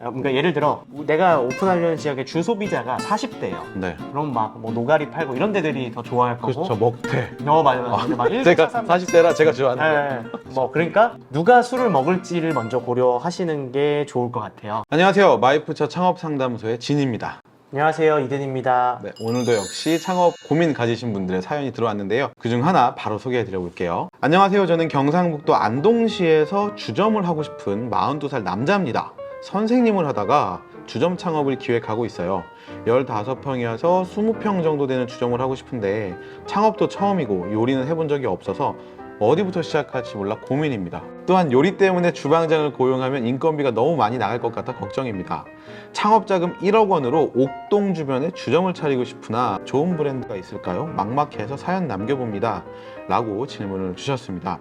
그러니까 예를 들어 내가 오픈하려는 지역의 주 소비자가 40대예요. 네. 그럼 막 뭐 노가리 팔고 이런 데들이 더 좋아할 거고. 그렇죠. 먹태. 맞아. 막 1, 제가 3, 40대라 제가 좋아하는 거. 뭐 그러니까 누가 술을 먹을지를 먼저 고려하시는 게 좋을 것 같아요. 안녕하세요. 마이프차 창업상담소의 진입니다. 안녕하세요, 이든입니다. 네, 오늘도 역시 창업 고민 가지신 분들의 사연이 들어왔는데요. 그중 하나 바로 소개해 드려 볼게요. 안녕하세요. 저는 경상북도 안동시에서 주점을 하고 싶은 42살 남자입니다. 선생님을 하다가 주점 창업을 기획하고 있어요. 15평이어서 20평 정도 되는 주점을 하고 싶은데 창업도 처음이고 요리는 해본 적이 없어서 어디부터 시작할지 몰라 고민입니다. 또한 요리 때문에 주방장을 고용하면 인건비가 너무 많이 나갈 것 같아 걱정입니다. 창업자금 1억 원으로 옥동 주변에 주점을 차리고 싶으나 좋은 브랜드가 있을까요? 막막해서 사연 남겨봅니다. 라고 질문을 주셨습니다.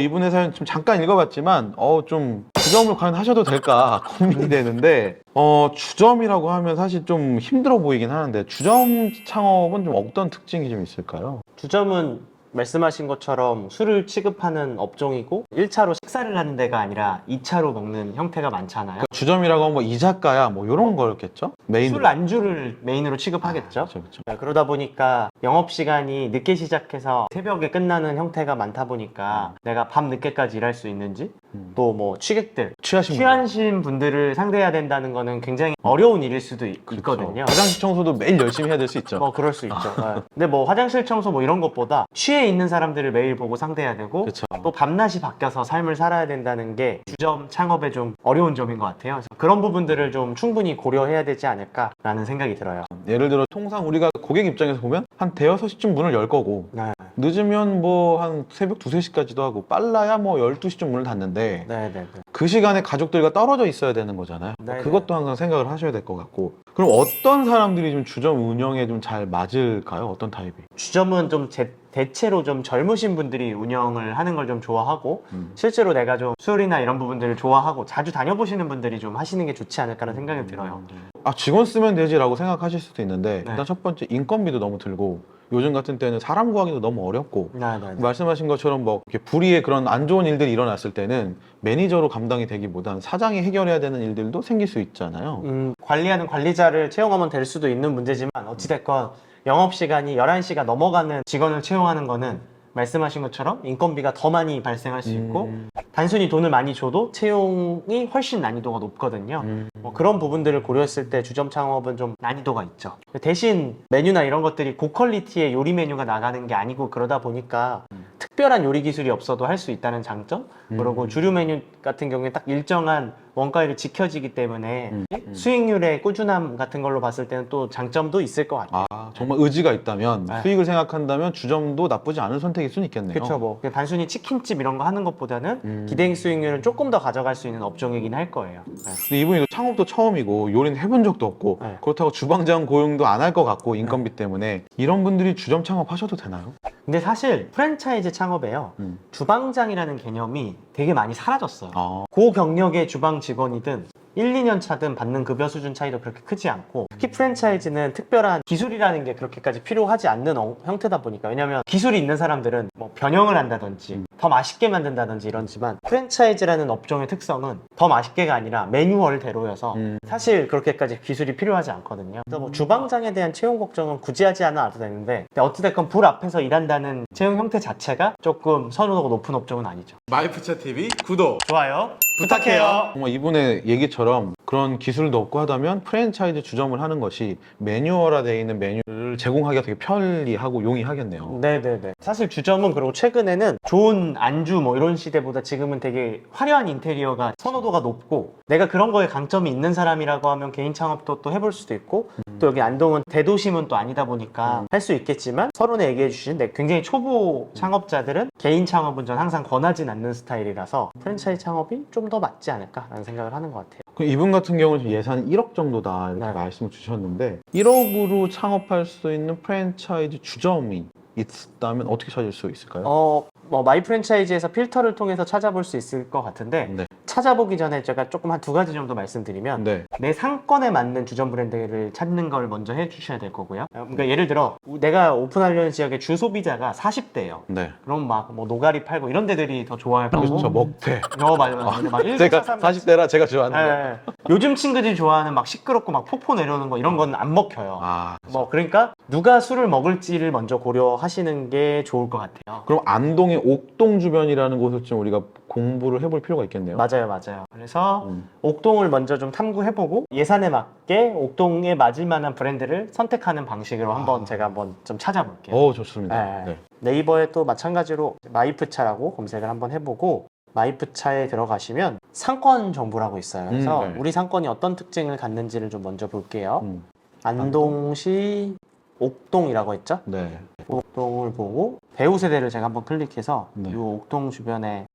이분의 사연 좀 잠깐 읽어봤지만 좀 주점을 과연 하셔도 될까 고민이 되는데 주점이라고 하면 사실 좀 힘들어 보이긴 하는데 주점 창업은 좀 어떤 특징이 좀 있을까요? 주점은 말씀하신 것처럼 술을 취급하는 업종이고 1차로 식사를 하는 데가 아니라 2차로 먹는 형태가 많잖아요. 주점이라고 하면 뭐 이자카야 뭐 이런 거였겠죠? 메인으로. 술 안주를 메인으로 취급하겠죠. 그렇죠. 그러다 보니까 영업시간이 늦게 시작해서 새벽에 끝나는 형태가 많다 보니까 내가 밤 늦게까지 일할 수 있는지 또 뭐 취객들 취하신 분들을 상대해야 된다는 거는 굉장히 어려운 일일 수도 있거든요. 화장실 청소도 매일 열심히 해야 될 수 있죠. 그럴 수 있죠. 근데 뭐 화장실 청소 뭐 이런 것보다 취해 있는 사람들을 매일 보고 상대해야 되고 그쵸. 또 밤낮이 바뀌어서 삶을 살아야 된다는 게 주점 창업의 좀 어려운 점인 것 같아요. 그래서 그런 부분들을 좀 충분히 고려해야 되지 않을까라는 생각이 들어요. 예를 들어 통상 우리가 고객 입장에서 보면 한 대여섯 시쯤 문을 열 거고 늦으면 뭐 한 새벽 2, 3시까지도 하고 빨라야 뭐 12시쯤 문을 닫는데 그 시간에 가족들과 떨어져 있어야 되는 거잖아요. 그것도 항상 생각을 하셔야 될 것 같고. 그럼 어떤 사람들이 좀 주점 운영에 좀 잘 맞을까요? 어떤 타입이? 주점은 좀 대체로 좀 젊으신 분들이 운영을 하는 걸 좀 좋아하고 실제로 내가 좀 술이나 이런 부분들을 좋아하고 자주 다녀보시는 분들이 좀 하시는 게 좋지 않을까라는 생각이 들어요. 직원 쓰면 되지라고 생각하실 수도 있는데 일단 첫 번째 인건비도 너무 들고 요즘 같은 때는 사람 구하기도 너무 어렵고 말씀하신 것처럼 뭐 이렇게 불의의 그런 안 좋은 일들이 일어났을 때는 매니저로 감당이 되기보단 사장이 해결해야 되는 일들도 생길 수 있잖아요. 관리하는 관리자를 채용하면 될 수도 있는 문제지만 어찌됐건 영업시간이 11시가 넘어가는 직원을 채용하는 거는 말씀하신 것처럼 인건비가 더 많이 발생할 수 있고 단순히 돈을 많이 줘도 채용이 훨씬 난이도가 높거든요. 뭐 그런 부분들을 고려했을 때 주점 창업은 좀 난이도가 있죠. 대신 메뉴나 이런 것들이 고퀄리티의 요리 메뉴가 나가는 게 아니고 그러다 보니까 특별한 요리 기술이 없어도 할 수 있다는 장점, 그리고 주류 메뉴 같은 경우에 딱 일정한 원가율이 지켜지기 때문에 수익률의 꾸준함 같은 걸로 봤을 때는 또 장점도 있을 것 같아요. 정말 의지가 있다면 수익을 생각한다면 주점도 나쁘지 않은 선택일 수는 있겠네요. 그렇죠. 뭐 그냥 단순히 치킨집 이런 거 하는 것보다는 기대행 수익률은 조금 더 가져갈 수 있는 업종이긴 할 거예요. 근데 이분이 창업도 처음이고 요리는 해본 적도 없고 그렇다고 주방장 고용도 안 할 것 같고 인건비 때문에 이런 분들이 주점 창업하셔도 되나요? 근데 사실 프랜차이즈 창업에요. 주방장이라는 개념이 되게 많이 사라졌어요. 고경력의 주방 직원이든 1, 2년 차든 받는 급여 수준 차이도 그렇게 크지 않고 특히 프랜차이즈는 특별한 기술이라는 게 그렇게까지 필요하지 않는 형태다 보니까 왜냐면 기술이 있는 사람들은 뭐 변형을 한다든지 더 맛있게 만든다든지 이런지만 프랜차이즈라는 업종의 특성은 더 맛있게가 아니라 매뉴얼대로여서 사실 그렇게까지 기술이 필요하지 않거든요. 그래서 뭐 주방장에 대한 채용 걱정은 굳이 하지 않아도 되는데 어찌됐건 불 앞에서 일한다는 채용 형태 자체가 조금 선호도가 높은 업종은 아니죠. 마이프차 TV 구독, 좋아요. 부탁해요. 정말 이분의 얘기처럼 그런 기술도 없고 하다면 프랜차이즈 주점을 하는 것이 매뉴얼화되어 있는 메뉴를 제공하기가 되게 편리하고 용이하겠네요. 네네네. 사실 주점은 그리고 최근에는 좋은 안주 뭐 이런 시대보다 지금은 되게 화려한 인테리어가 선호도가 높고 내가 그런 거에 강점이 있는 사람이라고 하면 개인 창업도 또 해볼 수도 있고 또 여기 안동은 대도심은 또 아니다 보니까 할 수 있겠지만 서론에 얘기해 주신 굉장히 초보 창업자들은 개인 창업은 전 항상 권하진 않는 스타일이라서 프랜차이즈 창업이 좀 더 맞지 않을까라는 생각을 하는 것 같아요. 이분 같은 경우는 예산이 1억 정도다 이렇게 말씀을 주셨는데 1억으로 창업할 수 있는 프랜차이즈 주점이 있다면 어떻게 찾을 수 있을까요? 뭐 마이 프랜차이즈에서 필터를 통해서 찾아볼 수 있을 것 같은데 찾아보기 전에 제가 조금 한 2가지 정도 말씀드리면 네. 내 상권에 맞는 주점 브랜드를 찾는 걸 먼저 해주셔야 될 거고요. 그러니까 예를 들어 내가 오픈하려는 지역의 주 소비자가 40대예요. 네. 그럼 막 뭐 노가리 팔고 이런 데들이 더 좋아할 거고. 그렇죠. 먹태. 맞아. 막 1, 제가 4, 3, 40대라 제가 좋아하는 거. 예. 요즘 친구들이 좋아하는 막 시끄럽고 막 폭포 내려오는 거 이런 건 안 먹혀요. 아, 뭐 그러니까 누가 술을 먹을지를 먼저 고려하시는 게 좋을 것 같아요. 그럼 안동의 옥동 주변이라는 곳을 좀 우리가 공부를 해볼 필요가 있겠네요. 맞아요. 그래서 옥동을 먼저 좀 탐구해보고 예산에 맞게 옥동에 맞을 만한 브랜드를 선택하는 방식으로 한번 제가 한번 좀 찾아볼게요. 좋습니다. 네. 네이버에 또 마찬가지로 마이프차라고 검색을 한번 해보고 마이프차에 들어가시면 상권 정보라고 있어요. 그래서 네. 우리 상권이 어떤 특징을 갖는지를 좀 먼저 볼게요. 안동시 옥동이라고 했죠? 네. 옥동을 보고 배우 세대를 제가 한번 클릭해서 네. 이 옥동 주변에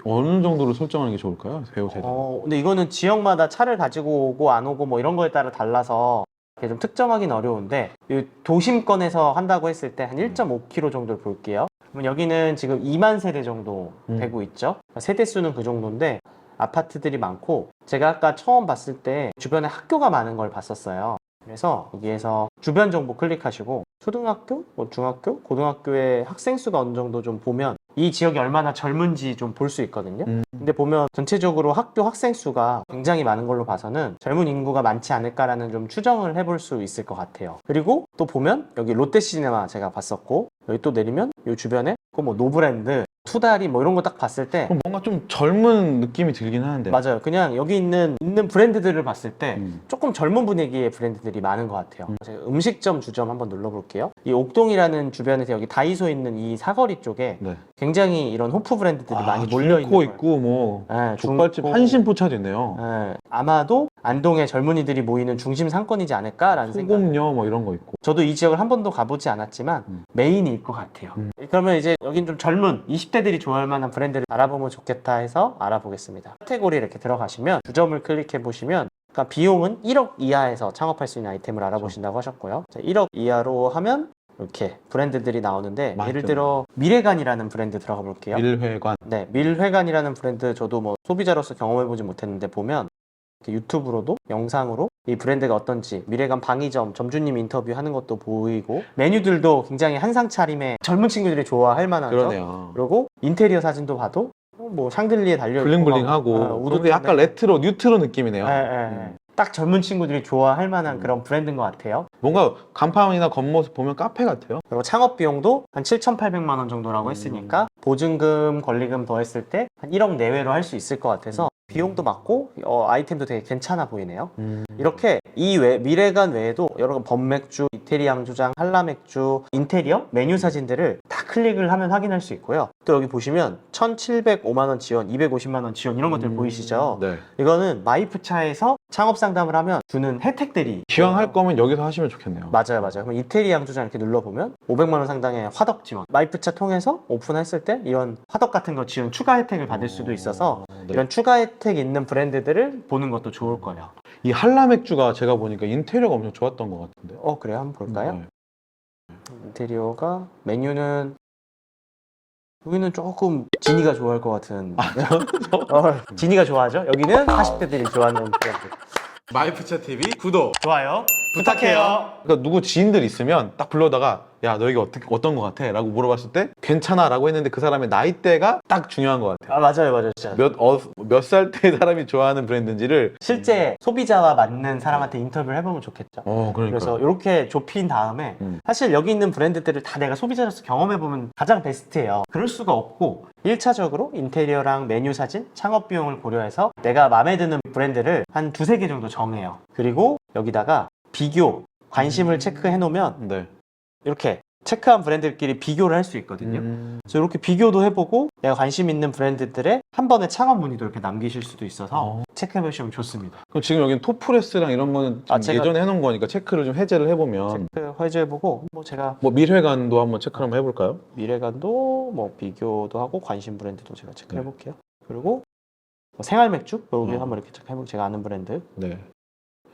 어느 정도로 설정하는 게 좋을까요? 배우 세대. 근데 이거는 지역마다 차를 가지고 오고 안 오고 뭐 이런 거에 따라 달라서 이게 좀 특정하기는 어려운데 이 도심권에서 한다고 했을 때 한 1.5km 정도를 볼게요. 그럼 여기는 지금 2만 세대 정도 되고 있죠. 세대 수는 그 정도인데 아파트들이 많고 제가 아까 처음 봤을 때 주변에 학교가 많은 걸 봤었어요. 그래서 여기에서 주변 정보 클릭하시고 초등학교, 뭐 중학교, 고등학교의 학생 수가 어느 정도 좀 보면 이 지역이 얼마나 젊은지 좀 볼 수 있거든요. 근데 보면 전체적으로 학교 학생 수가 굉장히 많은 걸로 봐서는 젊은 인구가 많지 않을까라는 좀 추정을 해볼 수 있을 것 같아요. 그리고 또 보면 여기 롯데시네마 제가 봤었고 여기 또 내리면 이 주변에 뭐 노브랜드, 투다리 뭐 이런 거 딱 봤을 때 그럼 뭔가 좀 젊은 느낌이 들긴 하는데. 맞아요. 그냥 여기 있는 브랜드들을 봤을 때 조금 젊은 분위기의 브랜드들이 많은 것 같아요. 제가 음식점 주점 한번 눌러볼게요. 이 옥동이라는 주변에서 여기 다이소 있는 이 사거리 쪽에 네. 굉장히 이런 호프 브랜드들이 많이 몰려 있는 중코 거예요. 있고 뭐 네, 족발집 중코. 한신포차도 있네요. 네, 아마도 안동의 젊은이들이 모이는 중심 상권이지 않을까라는 생각. 소금녀 뭐 이런 거 있고. 저도 이 지역을 한 번도 가보지 않았지만 메인일 것 같아요. 그러면 이제 여긴 좀 젊은 20대들이 좋아할 만한 브랜드를 알아보면 좋겠다 해서 알아보겠습니다. 카테고리 이렇게 들어가시면 주점을 클릭해 보시면 그러니까 비용은 1억 이하에서 창업할 수 있는 아이템을 알아보신다고 하셨고요. 자, 1억 이하로 하면 이렇게 브랜드들이 나오는데 예를 들어 미래관이라는 브랜드 들어가 볼게요. 밀회관. 네, 밀회관이라는 브랜드 저도 뭐 소비자로서 경험해보지 못했는데 보면 이렇게 유튜브로도 영상으로 이 브랜드가 어떤지 미래관 방위점 점주님 인터뷰하는 것도 보이고 메뉴들도 굉장히 한상 차림에 젊은 친구들이 좋아할 만하죠. 그러네요. 그리고 인테리어 사진도 봐도 뭐 샹들리에 달려 있고 블링블링하고 우드도 약간 레트로 뉴트로 느낌이네요. 딱 젊은 친구들이 좋아할 만한 그런 브랜드인 것 같아요. 뭔가 간판이나 겉모습 보면 카페 같아요. 그리고 창업 비용도 한 7,800만 원 정도라고 했으니까 보증금, 권리금 더했을 때 한 1억 내외로 할 수 있을 것 같아서 비용도 맞고 아이템도 되게 괜찮아 보이네요. 이렇게 미래관 외에도 여러 가지 범맥주, 이태리 양조장, 한라맥주, 인테리어, 메뉴 사진들을 다 클릭을 하면 확인할 수 있고요. 또 여기 보시면 1,705만 원 지원, 250만 원 지원 이런 것들 보이시죠? 네. 이거는 마이프차에서 창업 상담을 하면 주는 혜택들이 기왕 할 거면 여기서 하시면 좋겠네요. 맞아요. 그럼 이태리 양조장 이렇게 눌러보면 500만 원 상당의 화덕 지원 마이프차 통해서 오픈했을 때 이런 화덕 같은 거 지원 추가 혜택을 받을 수도 있어서 이런 추가 혜택이 있는 브랜드들을 보는 것도 좋을 거예요. 이 한라맥주가 제가 보니까 인테리어가 엄청 좋았던 것 같은데. 그래요? 한번 볼까요? 네. 인테리어가 메뉴는 여기는 조금 지니가 좋아할 것 같은 지니가 좋아하죠? 여기는 40대들이 좋아하는 브랜드. 마이프차 TV 구독. 좋아요. 부탁해요. 그러니까 누구 지인들 있으면 딱 불러다가 야 너 이게 어떤 거 같아? 라고 물어봤을 때 괜찮아 라고 했는데 그 사람의 나이대가 딱 중요한 것 같아요. 맞아요. 진짜. 몇 살대 사람이 좋아하는 브랜드인지를 실제 소비자와 맞는 사람한테 인터뷰를 해보면 좋겠죠. 그러니까. 그래서 이렇게 좁힌 다음에 사실 여기 있는 브랜드들을 다 내가 소비자로서 경험해보면 가장 베스트예요. 그럴 수가 없고 1차적으로 인테리어랑 메뉴 사진, 창업 비용을 고려해서 내가 마음에 드는 브랜드를 한 2-3개 정도 정해요. 그리고 여기다가 비교, 관심을 체크해 놓으면 네. 이렇게 체크한 브랜드들끼리 비교를 할 수 있거든요. 그래서 이렇게 비교도 해보고 내가 관심 있는 브랜드들의 한 번의 창업 문의도 이렇게 남기실 수도 있어서 체크해 보시면 좋습니다. 그럼 지금 여기는 토프레스랑 이런 거는 제가 예전에 해놓은 거니까 체크를 좀 해제를 해보면 체크 해제해보고 제가 밀회관도 한번 체크를 한번 해볼까요? 미래관도 비교도 하고 관심 브랜드도 제가 체크해 볼게요. 그리고 생활 맥주 여기 한번 이렇게 체크해보고 제가 아는 브랜드 네.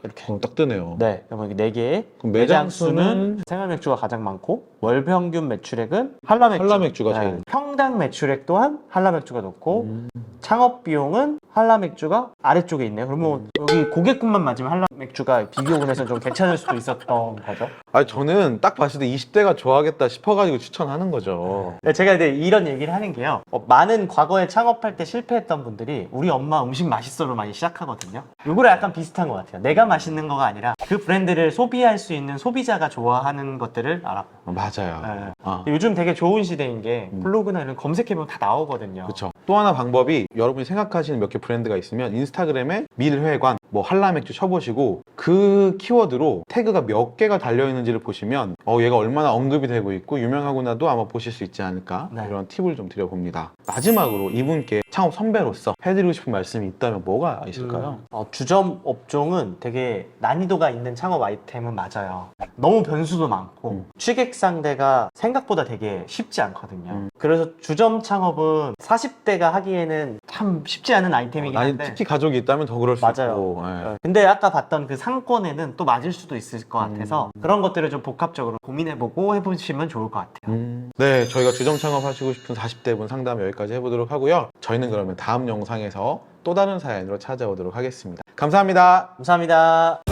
이렇게 딱 뜨네요. 네, 그럼 4개의 그럼 매장 수는 생활 맥주가 가장 많고 월 평균 매출액은 한라맥주. 한라맥주가 제일 평당 매출액 또한 한라맥주가 높고 창업 비용은 한라 맥주가 아래쪽에 있네요. 그러면 여기 고객군만 맞으면 한라 맥주가 비교군에서 좀 괜찮을 수도 있었던 거죠. 아니, 저는 딱 봤을 때 20대가 좋아하겠다 싶어가지고 추천하는 거죠. 네, 제가 근데 이런 얘기를 하는 게요. 많은 과거에 창업할 때 실패했던 분들이 우리 엄마 음식 맛있어로 많이 시작하거든요. 요거랑 약간 비슷한 것 같아요. 내가 맛있는 거가 아니라 그 브랜드를 소비할 수 있는 소비자가 좋아하는 것들을 알아. 맞아요. 네. 아. 요즘 되게 좋은 시대인 게 블로그나 이런 검색해보면 다 나오거든요. 그렇죠. 또 하나 방법이 여러분이 생각하시는 몇 개 브랜드가 있으면 인스타그램에 밀회관, 뭐 한라맥주 쳐보시고 그 키워드로 태그가 몇 개가 달려있는지를 보시면 얘가 얼마나 언급이 되고 있고 유명하구나도 아마 보실 수 있지 않을까 네. 이런 팁을 좀 드려봅니다. 마지막으로 이분께 창업 선배로서 해드리고 싶은 말씀이 있다면 뭐가 있을까요? 주점 업종은 되게 난이도가 있는 창업 아이템은 맞아요. 너무 변수도 많고 취객 상대가 생각보다 되게 쉽지 않거든요. 그래서 주점 창업은 40대가 하기에는 참 쉽지 않은 아이템이긴 아니, 한데 특히 가족이 있다면 더 그럴 수 맞아요. 있고. 예. 근데 아까 봤던 그 상권에는 또 맞을 수도 있을 것 같아서 그런 것들을 좀 복합적으로 고민해보고 해보시면 좋을 것 같아요. 네, 저희가 주점 창업하시고 싶은 40대 분 상담 여기까지 해보도록 하고요. 저희는 그러면 다음 영상에서 또 다른 사연으로 찾아오도록 하겠습니다. 감사합니다. 감사합니다.